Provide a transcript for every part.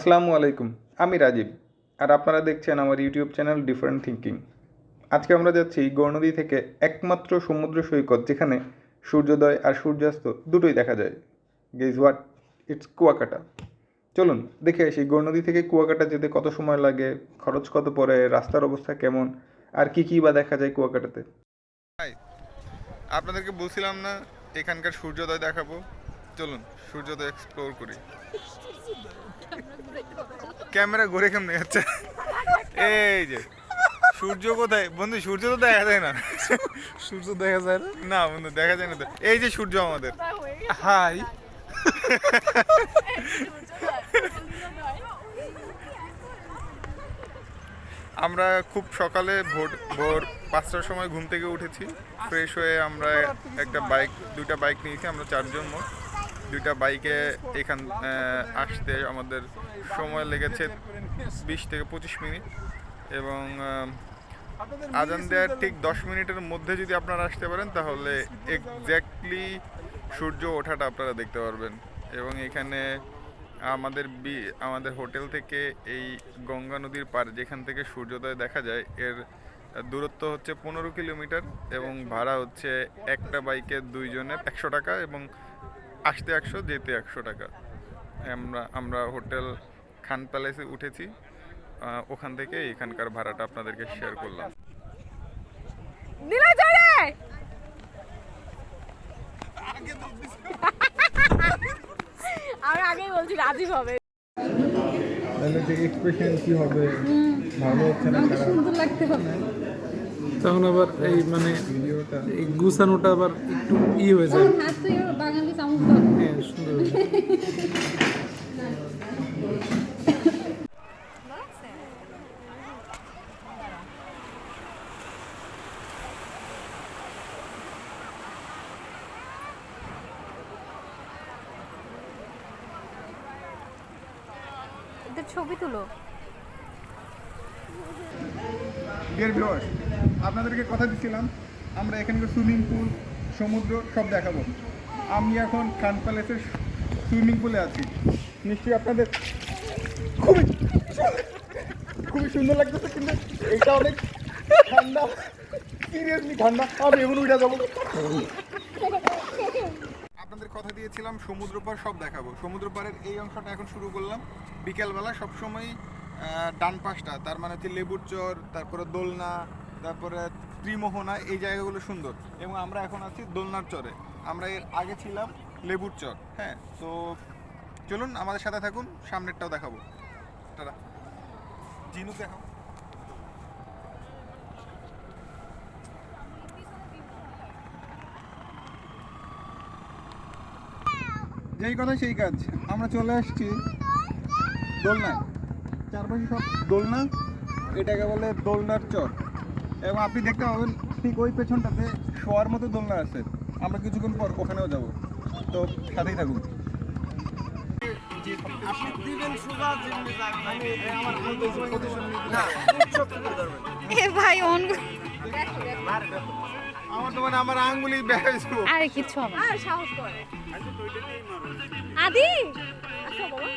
আসসালামু আলাইকুম, আমি রাজীব। আর আপনারা দেখছেন আমার ইউটিউব চ্যানেল ডিফারেন্ট থিঙ্কিং। আজকে আমরা যাচ্ছি গৌরনদী থেকে একমাত্র সমুদ্র সৈকত যেখানে সূর্যোদয় আর সূর্যাস্ত দুটোই দেখা যায়। Guess what, it's Kuakata. চলুন দেখে আসি গৌরনদী থেকে কুয়াকাটা যেতে কত সময় লাগে, খরচ কত পড়ে, রাস্তার অবস্থা কেমন, আর কী বা দেখা যায় কুয়াকাটাতে। আপনাদেরকে বলছিলাম না এখানকার সূর্যোদয় দেখাবো, চলুন সূর্যোদয় এক্সপ্লোর করি। ক্যামেরা ঘুরে কেমনে যাচ্ছে? এই যে সূর্য কোথায় বন্ধু? সূর্য তো দেখা যায় না। সূর্য দেখা যায় না? না বন্ধু, দেখা যায় না তো। এই যে সূর্য আমাদের। হাই। আমরা খুব সকালে ভোর 5টার সময় ঘুম থেকে উঠেছি। ফ্রেশ হয়ে আমরা দুইটা বাইক নিয়েছি, আমরা 4 জন মোট। দুইটা বাইকে এখান আসতে আমাদের সময় লেগেছে 20 থেকে 25 মিনিট, এবং আজান দেওয়ার ঠিক 10 মিনিটের মধ্যে যদি আপনারা আসতে পারেন তাহলে এক্স্যাক্টলি সূর্য ওঠাটা আপনারা দেখতে পারবেন। এবং এখানে আমাদের হোটেল থেকে এই গঙ্গা নদীর পার যেখান থেকে সূর্যোদয় দেখা যায় এর দূরত্ব হচ্ছে 15 কিলোমিটার, এবং ভাড়া হচ্ছে একটা বাইকে 2 জনে 100 টাকা, এবং আসতে 100, যেতে 100 টাকা। আমরা হোটেল খান প্যালেসে উঠেছি, ওখান থেকে এখানকার ভাড়াটা আপনাদেরকে শেয়ার করলাম। আমি আগেই বলছি রাজীব হবে। তাহলে যে এক্সপ্রেশন কি হবে, ভালো হচ্ছে না খারাপ, সুন্দর লাগতে হবে। তখন আবার এই মানে ভিডিওটা এই গুছানোটা আবার একটু হয়ে যায়। হাত তো বাঙালি চামচ। হ্যাঁ, সুন্দর। এদের ছবি তুলো। ডিয়ার ভিউয়ার্স, আপনাদেরকে কথা দিচ্ছিলাম আমরা এখানকার সুইমিং পুল, সমুদ্র সব দেখাবো। আমি এখন খান প্যালেসের সুইমিং পুলে আছি। নিশ্চয়ই আপনাদের খুবই সুন্দর লাগতেছে, কিন্তু এটা অনেক ঠান্ডা, সিরিয়াসলি ঠান্ডা। আমি এখন উঠে যাবো। আপনাদের কথা দিয়েছিলাম সমুদ্র পার সব দেখাবো। সমুদ্র পাড়ের এই অংশটা এখন শুরু করলাম। বিকেলবেলা সবসময় ডান পাশটা, তার মানে হচ্ছে লেবুর চর, তারপরে দোলনা, তারপরে ত্রিমোহনা, এই জায়গাগুলো সুন্দর। এবং আমরা এখন আছি দোলনার চরে। আমরা এর আগে ছিলাম লেবুর চর। হ্যাঁ, তো চলুন আমাদের সাথে থাকুন, সামনেরটাও দেখাবো। তারা জিনুক দেখাবো। যেই কথা সেই কাজ, আমরা চলে আসছি দোলনায়। চারপাশে সব দোলনা, এটাকে বলে দোলনার চর। এবং আপনি দেখতে পাবেন ঠিক ওই পেছনটাতে শোয়ার মতো দোলনা আছে। আমরা কিছুক্ষণ পর ওখানেও যাব, তো সাথেই থাকুন। ভাই আমার আঙ্গুলি ব্যাস। আরে কিছু হবে না, সাহস করে আদি। আচ্ছা বলো।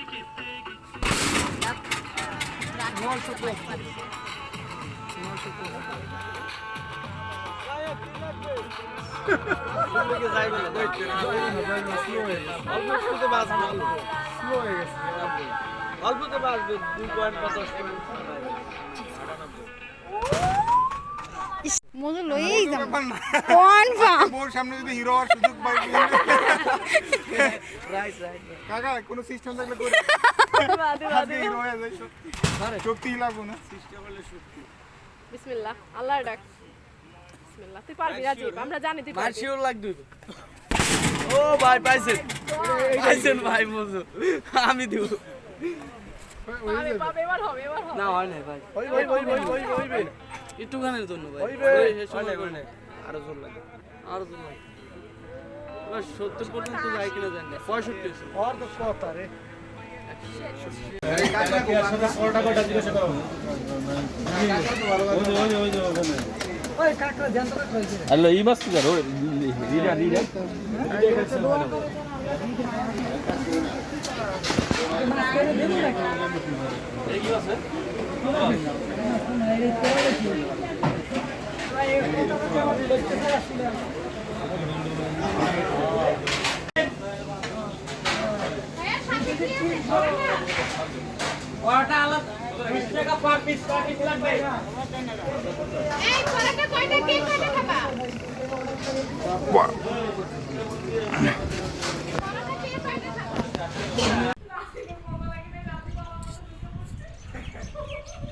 অল্পতে বাঁচবে 2.50 মজা লইই যাব কনফার্ম। ওর সামনে যদি হিরো হওয়ার সুযোগ পাই, কাকা কোনো সিস্টেম থাকলে করে হিরো হয়ে যায়। শক্তি লাগবো না, সিস্টেম হলে শক্তি। বিসমিল্লাহ, আল্লাহর ডাক। বিসমিল্লাহ, তুই পারবি রাজীব, আমরা জানি তুই পারবি। মার্শিওর লাগবে। ও ভাই পাইছেন ভাই, বুঝো আমি দিব। আরে বাবা, এবার হবে। না হয় না ভাই, ওই একটুখানের জন্য ভাই, আরো জোর লাগে। 70 পর্যন্ত যাই কিনা জানি না, 65 Allora, i maschi da dove? Lì. এই পরোটা কয়টা কে কয়টা খাবা? বাহ! পরোটা কে কয়টা খাবা?